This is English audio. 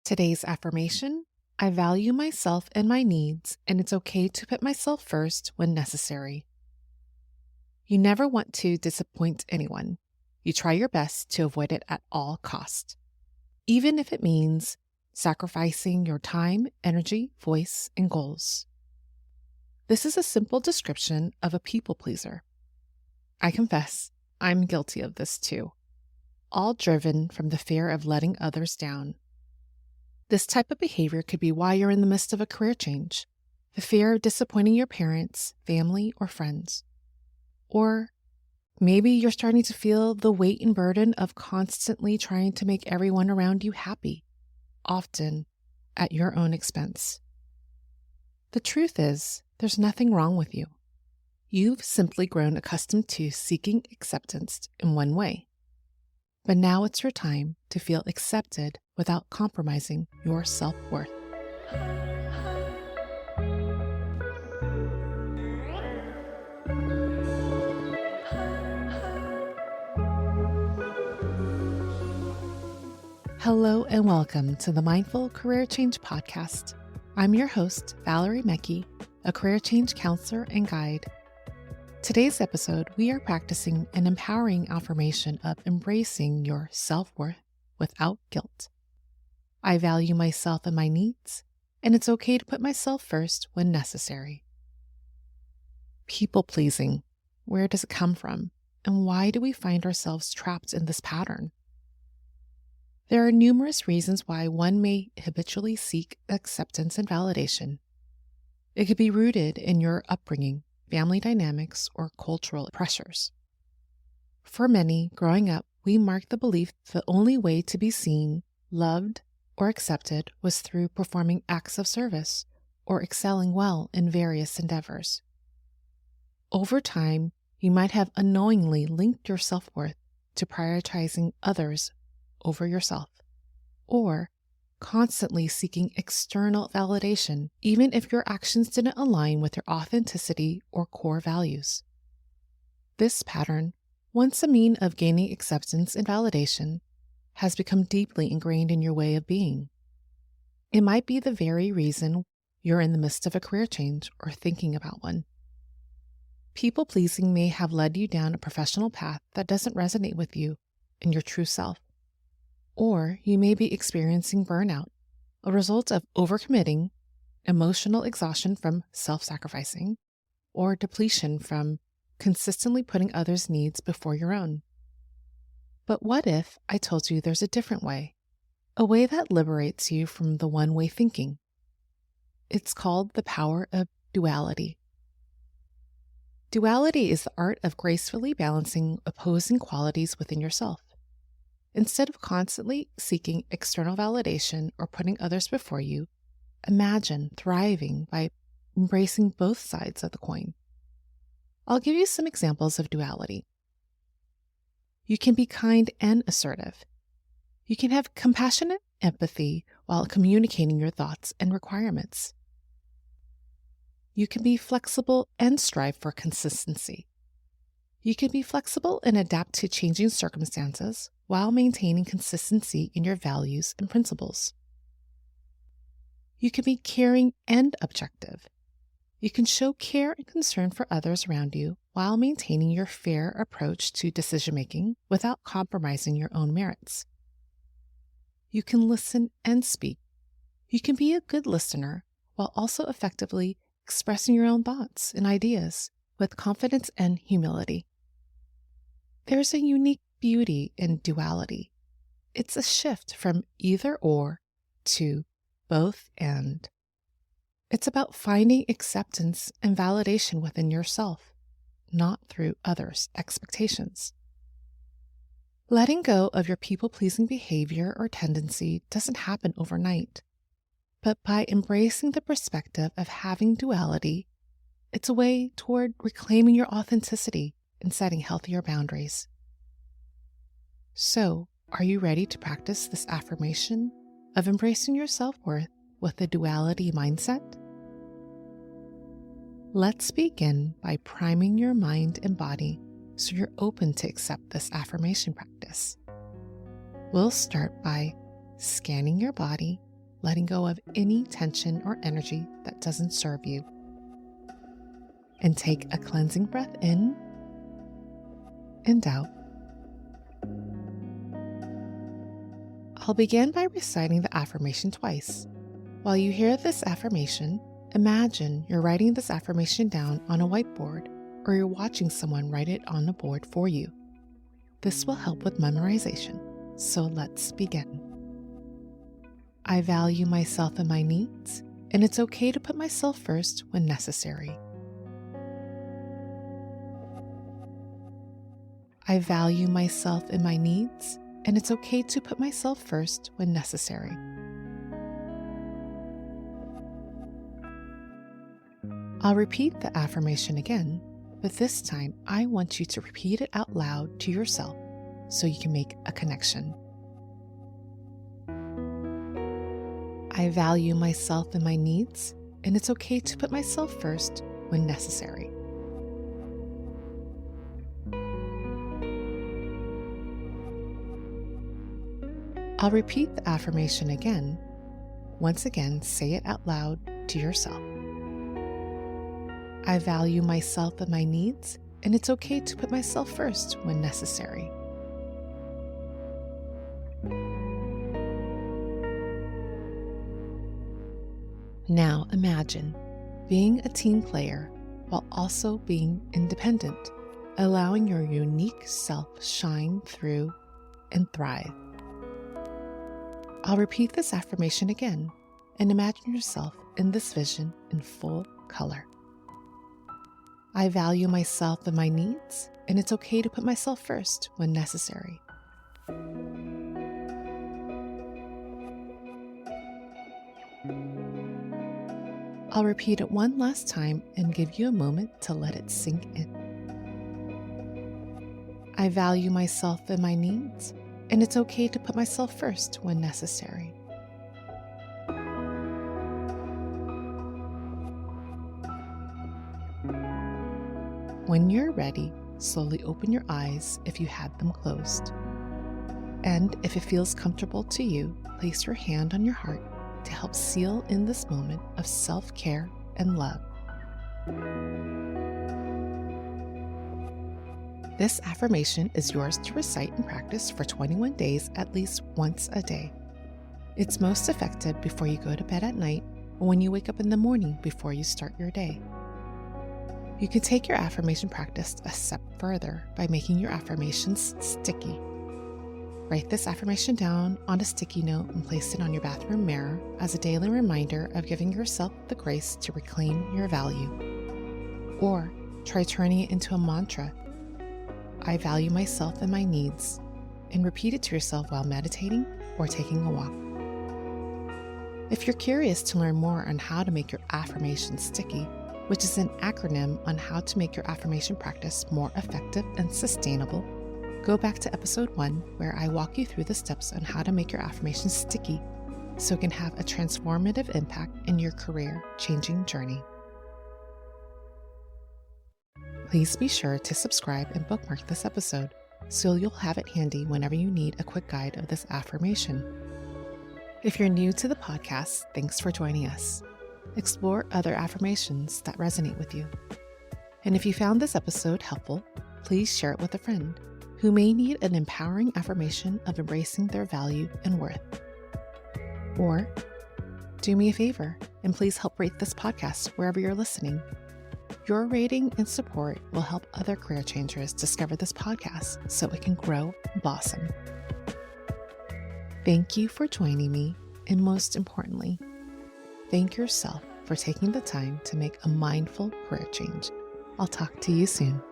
Today's affirmation: I value myself and my needs, and it's okay to put myself first when necessary. You never want to disappoint anyone. You try your best to avoid it at all costs, even if it means sacrificing your time, energy, voice, and goals. This is a simple description of a people pleaser. I confess, I'm guilty of this too, all driven from the fear of letting others down. This type of behavior could be why you're in the midst of a career change, the fear of disappointing your parents, family, or friends. Or maybe you're starting to feel the weight and burden of constantly trying to make everyone around you happy, often at your own expense. The truth is, there's nothing wrong with you. You've simply grown accustomed to seeking acceptance in one way. But now it's your time to feel accepted without compromising your self-worth. Hello and welcome to the Mindful Career Change Podcast. I'm your host, Valerie Mekki, a career change counselor and guide. Today's episode, we are practicing an empowering affirmation of embracing your self-worth without guilt. I value myself and my needs, and it's okay to put myself first when necessary. People-pleasing, where does it come from, and why do we find ourselves trapped in this pattern? There are numerous reasons why one may habitually seek acceptance and validation. It could be rooted in your upbringing, family dynamics, or cultural pressures. For many, growing up, we marked the belief the only way to be seen, loved, or accepted was through performing acts of service or excelling well in various endeavors. Over time, you might have unknowingly linked your self-worth to prioritizing others over yourself, or constantly seeking external validation, even if your actions didn't align with your authenticity or core values. This pattern, once a means of gaining acceptance and validation, has become deeply ingrained in your way of being. It might be the very reason you're in the midst of a career change or thinking about one. People-pleasing may have led you down a professional path that doesn't resonate with you and your true self. Or you may be experiencing burnout, a result of overcommitting, emotional exhaustion from self-sacrificing, or depletion from consistently putting others' needs before your own. But what if I told you there's a different way, a way that liberates you from the one-way thinking? It's called the power of duality. Duality is the art of gracefully balancing opposing qualities within yourself. Instead of constantly seeking external validation or putting others before you, imagine thriving by embracing both sides of the coin. I'll give you some examples of duality. You can be kind and assertive. You can have compassionate empathy while communicating your thoughts and requirements. You can be flexible and strive for consistency. You can be flexible and adapt to changing circumstances while maintaining consistency in your values and principles. You can be caring and objective. You can show care and concern for others around you while maintaining your fair approach to decision-making without compromising your own merits. You can listen and speak. You can be a good listener while also effectively expressing your own thoughts and ideas with confidence and humility. There's a unique beauty in duality. It's a shift from either or to both and. It's about finding acceptance and validation within yourself, not through others' expectations. Letting go of your people-pleasing behavior or tendency doesn't happen overnight, but by embracing the perspective of having duality, it's a way toward reclaiming your authenticity and setting healthier boundaries. So, are you ready to practice this affirmation of embracing your self-worth with a duality mindset? Let's begin by priming your mind and body so you're open to accept this affirmation practice. We'll start by scanning your body letting go of any tension or energy that doesn't serve you. And take a cleansing breath in and out. I'll begin by reciting the affirmation twice. While you hear this affirmation, imagine you're writing this affirmation down on a whiteboard, or you're watching someone write it on a board for you. This will help with memorization, so let's begin. I value myself and my needs, and it's okay to put myself first when necessary. I value myself and my needs, and it's okay to put myself first when necessary. I'll repeat the affirmation again, but this time I want you to repeat it out loud to yourself so you can make a connection. I value myself and my needs, and it's okay to put myself first when necessary. I'll repeat the affirmation again. Once again, say it out loud to yourself. I value myself and my needs, and it's okay to put myself first when necessary. Now imagine being a team player while also being independent, allowing your unique self shine through and thrive. I'll repeat this affirmation again and imagine yourself in this vision in full color. I value myself and my needs, and it's okay to put myself first when necessary. I'll repeat it one last time and give you a moment to let it sink in. I value myself and my needs, and it's okay to put myself first when necessary. When you're ready, slowly open your eyes if you had them closed. And if it feels comfortable to you, place your hand on your heart to help seal in this moment of self-care and love. This affirmation is yours to recite and practice for 21 days at least once a day. It's most effective before you go to bed at night or when you wake up in the morning before you start your day. You can take your affirmation practice a step further by making your affirmations sticky. Write this affirmation down on a sticky note and place it on your bathroom mirror as a daily reminder of giving yourself the grace to reclaim your value. Or try turning it into a mantra. I value myself and my needs, and repeat it to yourself while meditating or taking a walk. If you're curious to learn more on how to make your affirmations sticky, which is an acronym on how to make your affirmation practice more effective and sustainable, go back to episode 1 where I walk you through the steps on how to make your affirmations sticky so it can have a transformative impact in your career-changing journey. Please be sure to subscribe and bookmark this episode so you'll have it handy whenever you need a quick guide of this affirmation. If you're new to the podcast, thanks for joining us. Explore other affirmations that resonate with you. And if you found this episode helpful, please share it with a friend who may need an empowering affirmation of embracing their value and worth. Or do me a favor and please help rate this podcast wherever you're listening. Your rating and support will help other career changers discover this podcast so it can grow and blossom. Thank you for joining me, and most importantly, thank yourself for taking the time to make a mindful career change. I'll talk to you soon.